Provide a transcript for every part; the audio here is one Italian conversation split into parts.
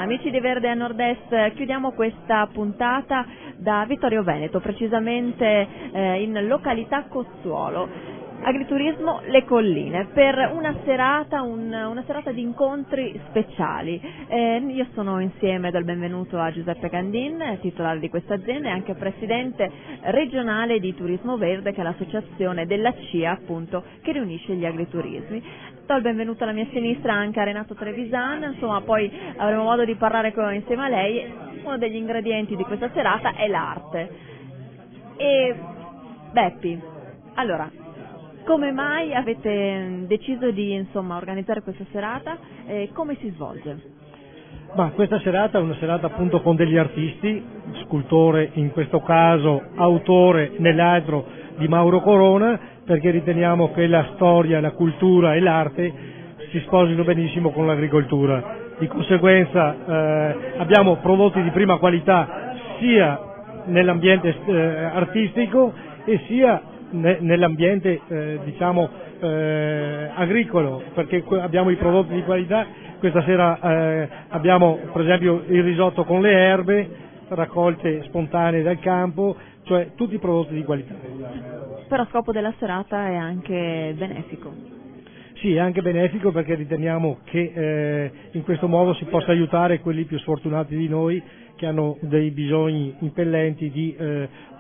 Amici di Verde a Nord-Est, chiudiamo questa puntata da Vittorio Veneto, precisamente in località Cozzuolo. Agriturismo Le Colline, per una serata di incontri speciali. Io sono insieme, do il benvenuto a Giuseppe Candin, titolare di questa azienda e anche presidente regionale di Turismo Verde, che è l'associazione della CIA, appunto, che riunisce gli agriturismi. Do il benvenuto alla mia sinistra anche a Renato Trevisan, insomma poi avremo modo di parlare insieme a lei. Uno degli ingredienti di questa serata è l'arte. E Beppi, allora, come mai avete deciso di organizzare questa serata e come si svolge? Ma questa serata è una serata appunto con degli artisti, scultore in questo caso, autore nell'altro di Mauro Corona, perché riteniamo che la storia, la cultura e l'arte si sposino benissimo con l'agricoltura. Di conseguenza abbiamo prodotti di prima qualità sia nell'ambiente artistico e sia nell'ambiente agricolo, perché abbiamo i prodotti di qualità. Questa sera abbiamo per esempio il risotto con le erbe raccolte spontanee dal campo, cioè tutti i prodotti di qualità. Però lo scopo della serata è anche benefico. Sì, è anche benefico perché riteniamo che in questo modo si possa aiutare quelli più sfortunati di noi che hanno dei bisogni impellenti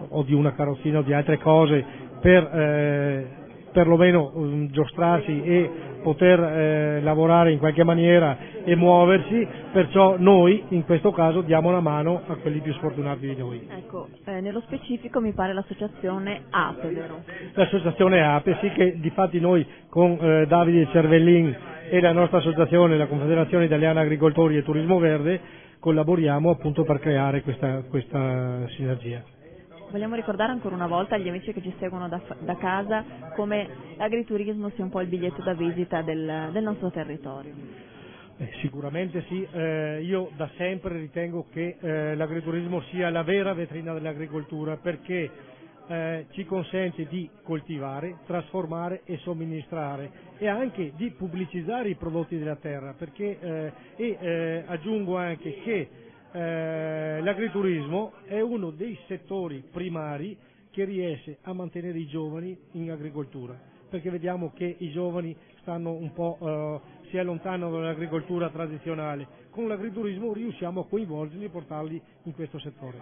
o di una carrozzina o di altre cose per perlomeno giostrarsi e poter lavorare in qualche maniera e muoversi, perciò noi in questo caso diamo una mano a quelli più sfortunati di noi. Ecco, nello specifico mi pare l'associazione APE, vero? L'associazione APE, sì, che difatti noi con Davide Cervellin e la nostra associazione, la Confederazione Italiana Agricoltori e Turismo Verde, collaboriamo appunto per creare questa sinergia. Vogliamo ricordare ancora una volta agli amici che ci seguono da casa come l'agriturismo sia un po' il biglietto da visita del nostro territorio. Sicuramente sì, io da sempre ritengo che l'agriturismo sia la vera vetrina dell'agricoltura, perché ci consente di coltivare, trasformare e somministrare e anche di pubblicizzare i prodotti della terra, perché aggiungo anche che l'agriturismo è uno dei settori primari che riesce a mantenere i giovani in agricoltura, perché vediamo che i giovani stanno un po' si allontanano dall'agricoltura tradizionale. Con l'agriturismo riusciamo a coinvolgerli e portarli in questo settore.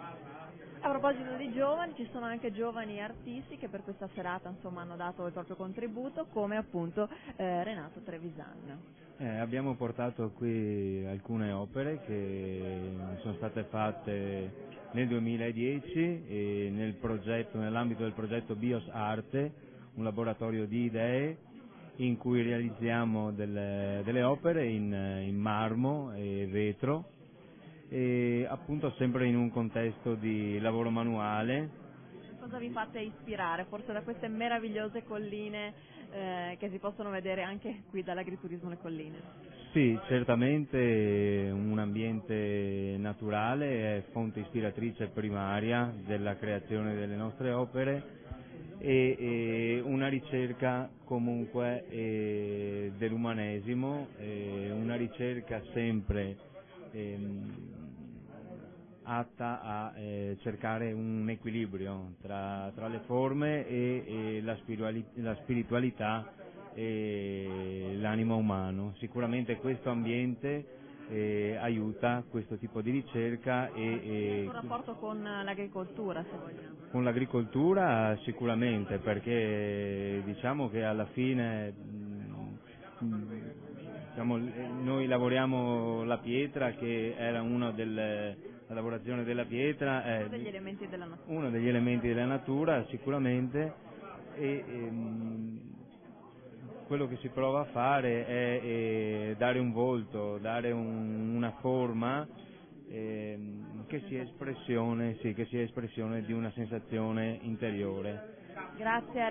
A proposito di giovani, ci sono anche giovani artisti che per questa serata hanno dato il proprio contributo, come appunto Renato Trevisan. Abbiamo portato qui alcune opere che sono state fatte nel 2010 e nell'ambito del progetto Bios Arte, un laboratorio di idee in cui realizziamo delle opere in marmo e vetro, e appunto sempre in un contesto di lavoro manuale. Cosa vi fate ispirare? Forse da queste meravigliose colline che si possono vedere anche qui dall'Agriturismo Le Colline? Sì, certamente un ambiente naturale è fonte ispiratrice primaria della creazione delle nostre opere e una ricerca comunque dell'umanesimo, una ricerca sempre atta a cercare un equilibrio tra le forme e la spiritualità e l'animo umano. Sicuramente questo ambiente aiuta questo tipo di ricerca un rapporto con l'agricoltura, se vogliamo. Con l'agricoltura sicuramente, perché diciamo che alla fine noi lavoriamo la pietra, che era la lavorazione della pietra è uno degli elementi della natura sicuramente, e quello che si prova a fare è dare un volto, dare una forma che sia espressione di una sensazione interiore. Grazie a